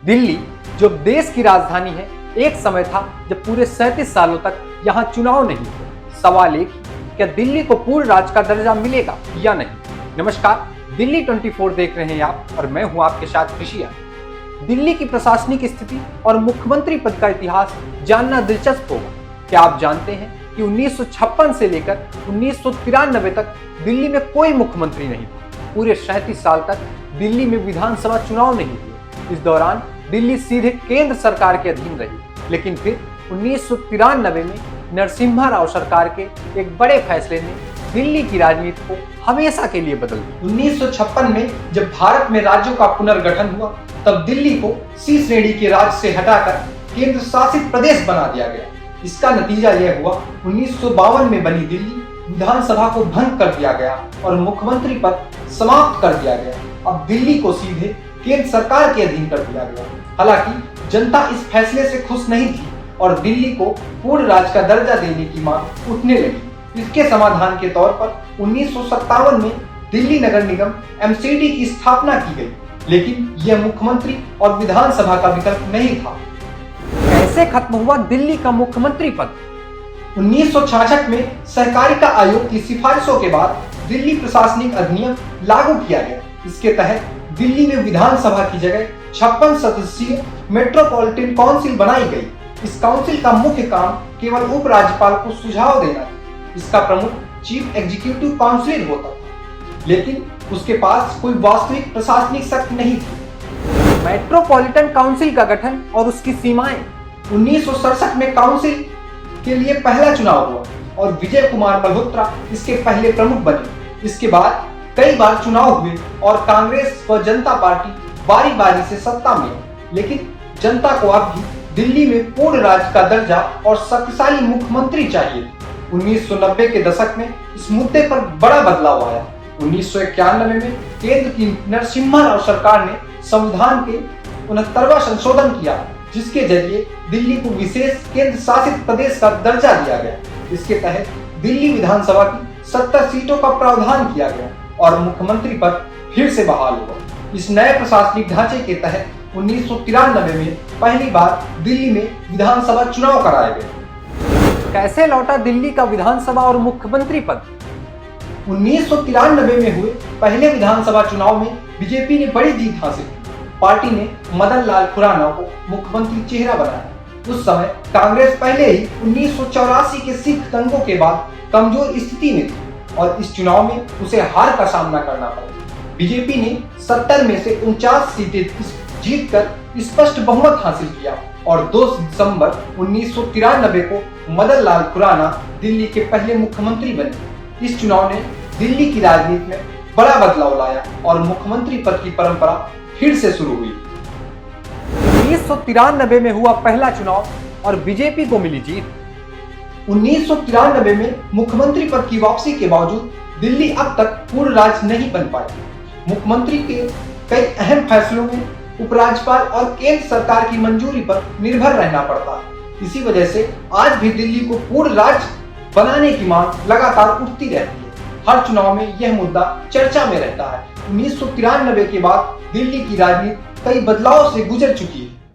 दिल्ली जो देश की राजधानी है, एक समय था जब पूरे 37 सालों तक यहाँ चुनाव नहीं हुए। सवाल एक, क्या दिल्ली को पूर्ण राज्य का दर्जा मिलेगा या नहीं? नमस्कार, दिल्ली 24 देख रहे हैं आप और मैं हूं आपके साथ ऋषि। दिल्ली की प्रशासनिक स्थिति और मुख्यमंत्री पद का इतिहास जानना दिलचस्प होगा। क्या आप जानते हैं कि 1956 से लेकर 1993 तक दिल्ली में कोई मुख्यमंत्री नहीं था। पूरे 37 साल तक दिल्ली में विधानसभा चुनाव नहीं हुए। इस दौरान दिल्ली सीधे केंद्र सरकार के अधीन रही, लेकिन फिर 1993 में नरसिम्हा राव सरकार के एक बड़े फैसले ने दिल्ली की राजनीति को हमेशा के लिए बदल दिया। 1956 में जब भारत में राज्यों का पुनर्गठन हुआ, तब दिल्ली को सी श्रेणी के राज्य से हटाकर केंद्र शासित प्रदेश बना दिया गया। इसका नतीजा यह हुआ, 1952 में बनी दिल्ली विधानसभा को भंग कर दिया गया और मुख्यमंत्री पद समाप्त कर दिया गया। अब दिल्ली को सीधे केंद्र सरकार के अधीन कर दिया गया। हालांकि जनता इस फैसले से खुश नहीं थी और दिल्ली को पूर्ण राज्य का दर्जा देने की मांग उठने लगी। इसके समाधान के तौर पर 1957 में दिल्ली नगर निगम एमसीडी की स्थापना की गई, लेकिन यह मुख्यमंत्री और विधानसभा का विकल्प नहीं था। कैसे खत्म हुआ दिल्ली का मुख्यमंत्री पद? 1966 में सहकारिता आयोग की सिफारिशों के बाद दिल्ली प्रशासनिक अधिनियम लागू किया गया। इसके तहत दिल्ली में विधानसभा की जगह 56 सदस्यीय मेट्रोपॉलिटन काउंसिल बनाई गई। इस काउंसिल का मुख्य काम केवल उपराज्यपाल को सुझाव देना था। इसका प्रमुख चीफ एग्जीक्यूटिव काउंसिलर होता था, लेकिन उसके पास कोई वास्तविक प्रशासनिक शक्ति नहीं थी। मेट्रोपॉलिटन काउंसिल का गठन और उसकी सीमाएं। 1967 में काउंसिल के लिए पहला चुनाव हुआ और विजय कुमार मल्होत्रा इसके पहले प्रमुख बने। इसके बाद कई बार चुनाव हुए और कांग्रेस व जनता पार्टी बारी बारी से सत्ता में, लेकिन जनता को अब भी दिल्ली में पूर्ण राज्य का दर्जा और शक्तिशाली मुख्यमंत्री चाहिए। 1990 के दशक में इस मुद्दे पर बड़ा बदलाव आया। 1991 में केंद्र की नरसिम्हा राव सरकार ने संविधान के 69वां संशोधन किया, जिसके जरिए दिल्ली को विशेष केंद्र शासित प्रदेश का दर्जा दिया गया। इसके तहत दिल्ली विधानसभा की 70 सीटों का प्रावधान किया गया और मुख्यमंत्री पद फिर से बहाल हुआ। इस नए प्रशासनिक ढांचे के तहत 1993 में पहली बार दिल्ली में विधानसभा चुनाव कराए गए। कैसे लौटा दिल्ली का विधानसभा और मुख्यमंत्री पद? 1993 में हुए पहले विधानसभा चुनाव में बीजेपी ने बड़ी जीत हासिल की। पार्टी ने मदन लाल खुराना को मुख्यमंत्री चेहरा बनाया। उस समय कांग्रेस पहले ही 1984 के सिख दंगों के बाद कमजोर स्थिति में थी और इस चुनाव में उसे हार का सामना करना पड़ा। बीजेपी ने 70 में से 49 सीटें जीतकर स्पष्ट बहुमत हासिल किया और 2 दिसंबर 1993 को मदन लाल खुराना दिल्ली के पहले मुख्यमंत्री बने। इस चुनाव ने दिल्ली की राजनीति में बड़ा बदलाव लाया और मुख्यमंत्री पद की परंपरा फिर से शुरू हुई। 1993 में हुआ पहला चुनाव और बीजेपी को मिली जीत। 1993 में मुख्यमंत्री पद की वापसी के बावजूद दिल्ली अब तक पूर्ण राज्य नहीं बन पाया। मुख्यमंत्री के कई अहम फैसलों में उपराज्यपाल और केंद्र सरकार की मंजूरी पर निर्भर रहना पड़ता है। इसी वजह से आज भी दिल्ली को पूर्ण राज्य बनाने की मांग लगातार उठती रहती है। हर चुनाव में यह मुद्दा चर्चा में रहता है। 1993 के बाद दिल्ली की राजनीति कई बदलावों से गुजर चुकी है।